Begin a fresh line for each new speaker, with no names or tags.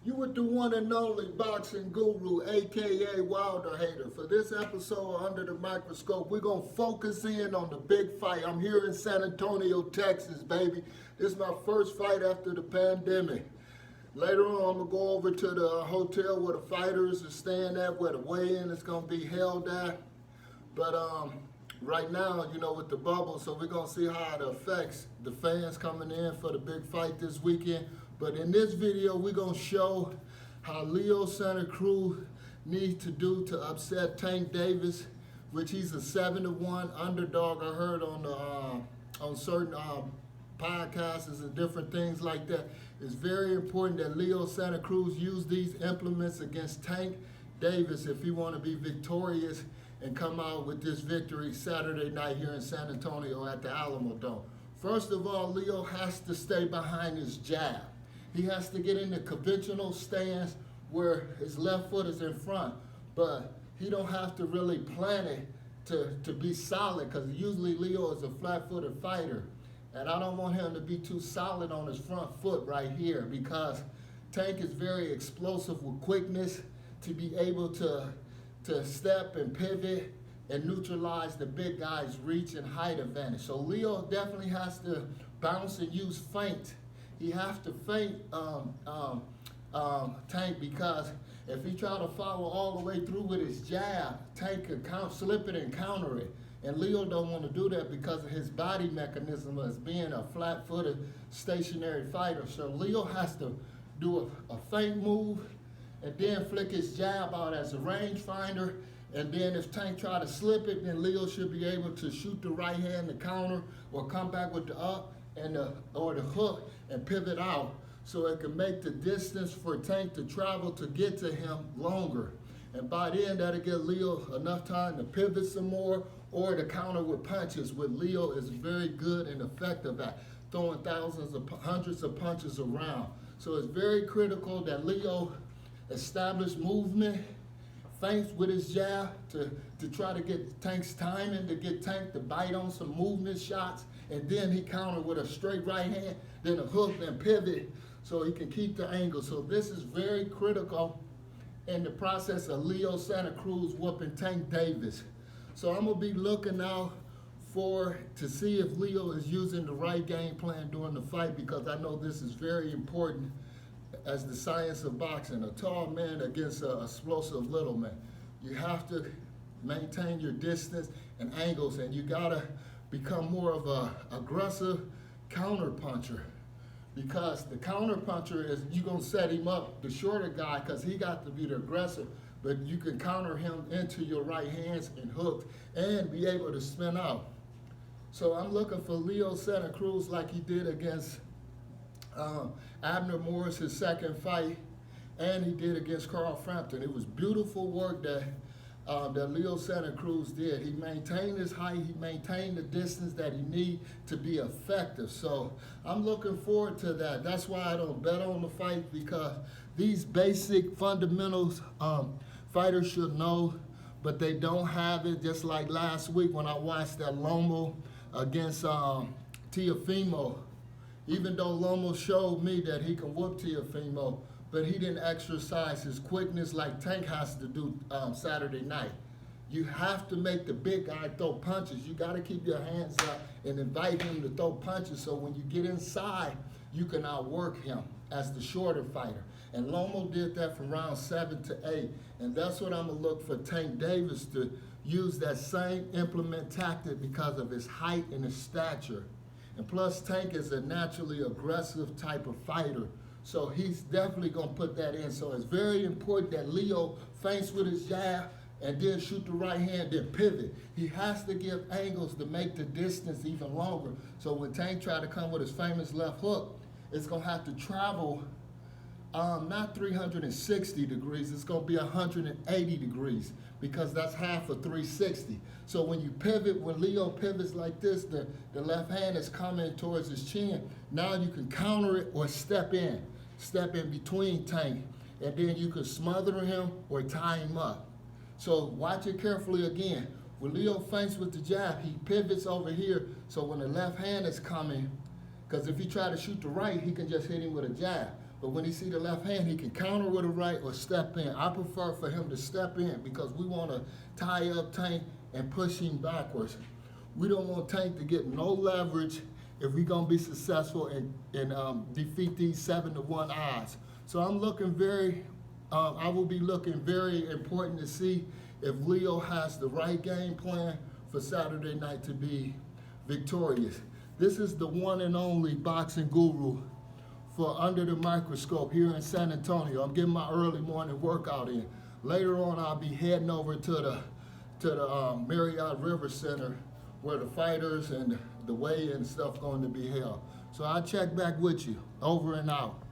You with the one and only boxing guru, aka Wilder Hater. For this episode of Under the Microscope, we're gonna focus in on the big fight. I'm here in San Antonio, Texas, baby. This is my first fight after the pandemic. Later on, I'm gonna go over to the hotel where the fighters are staying at, where the weigh-in is gonna be held at. But right now, with the bubble, so we're gonna see how it affects the fans coming in for the big fight this weekend. But in this video, we're gonna show how Leo Santa Cruz needs to do to upset Tank Davis, which he's a 7-1 underdog. I heard on certain podcasts and different things like that. It's very important that Leo Santa Cruz use these implements against Tank Davis if he want to be victorious and come out with this victory Saturday night here in San Antonio at the Alamo Dome. First of all, Leo has to stay behind his jab. He has to get in the conventional stance where his left foot is in front, but he don't have to really plan it to be solid, because usually Leo is a flat-footed fighter. And I don't want him to be too solid on his front foot right here, because Tank is very explosive with quickness to be able to step and pivot and neutralize the big guy's reach and height advantage. So Leo definitely has to bounce and use feint. He has to feint Tank, because if he try to follow all the way through with his jab, Tank could slip it and counter it. And Leo don't want to do that because of his body mechanism as being a flat-footed stationary fighter. So Leo has to do a feint move and then flick his jab out as a rangefinder. And then if Tank try to slip it, then Leo should be able to shoot the right hand to counter, or come back with the up and or the hook and pivot out, so it can make the distance for Tank to travel to get to him longer. And by then, that'll give Leo enough time to pivot some more or to counter with punches, which Leo is very good and effective at, throwing hundreds of punches around. So it's very critical that Leo establish movement, feints with his jab to try to get Tank's timing, to get Tank to bite on some movement shots, and then he counter with a straight right hand, then a hook, then pivot, so he can keep the angle. So this is very critical in the process of Leo Santa Cruz whooping Tank Davis. So I'm gonna be looking out to see if Leo is using the right game plan during the fight, because I know this is very important as the science of boxing. A tall man against an explosive little man. You have to maintain your distance and angles, and you gotta become more of a aggressive counter puncher, because the counter puncher is, you gonna set him up, the shorter guy, because he got to be the aggressive, but you can counter him into your right hands and hook and be able to spin out. So I'm looking for Leo Santa Cruz like he did against Abner Morris, his second fight, and he did against Carl Frampton. It was beautiful work that Leo Santa Cruz did. He maintained his height, he maintained the distance that he need to be effective. So I'm looking forward to that. That's why I don't bet on the fight, because these basic fundamentals fighters should know, but they don't have it. Just like last week when I watched that Lomo against Teofimo. Even though Lomo showed me that he can whoop Teofimo, but he didn't exercise his quickness like Tank has to do Saturday night. You have to make the big guy throw punches. You got to keep your hands up and invite him to throw punches, so when you get inside, you can outwork him as the shorter fighter. And Lomo did that from round 7 to 8. And that's what I'm going to look for Tank Davis to use, that same implement tactic, because of his height and his stature. And plus, Tank is a naturally aggressive type of fighter, so he's definitely going to put that in. So it's very important that Leo feints with his jab and then shoot the right hand, then pivot. He has to give angles to make the distance even longer. So when Tank try to come with his famous left hook, it's going to have to travel not 360 degrees, it's going to be 180 degrees, because that's half of 360. So when you pivot, when Leo pivots like this, the left hand is coming towards his chin. Now you can counter it or step in between Tank, and then you can smother him or tie him up. So watch it carefully again. When Leo feints with the jab, he pivots over here, so when the left hand is coming, because if he try to shoot the right, he can just hit him with a jab. But when he see the left hand, he can counter with a right or step in. I prefer for him to step in because we want to tie up Tank and push him backwards. We don't want Tank to get no leverage if we're going to be successful and defeat these 7-1 odds. So I'm looking I will be looking very important to see if Leo has the right game plan for Saturday night to be victorious. This is the one and only boxing guru for Under the Microscope here in San Antonio. I'm getting my early morning workout in. Later on, I'll be heading over to the Marriott River Center where the fighters and the weigh-in stuff going to be held. So I'll check back with you. Over and out.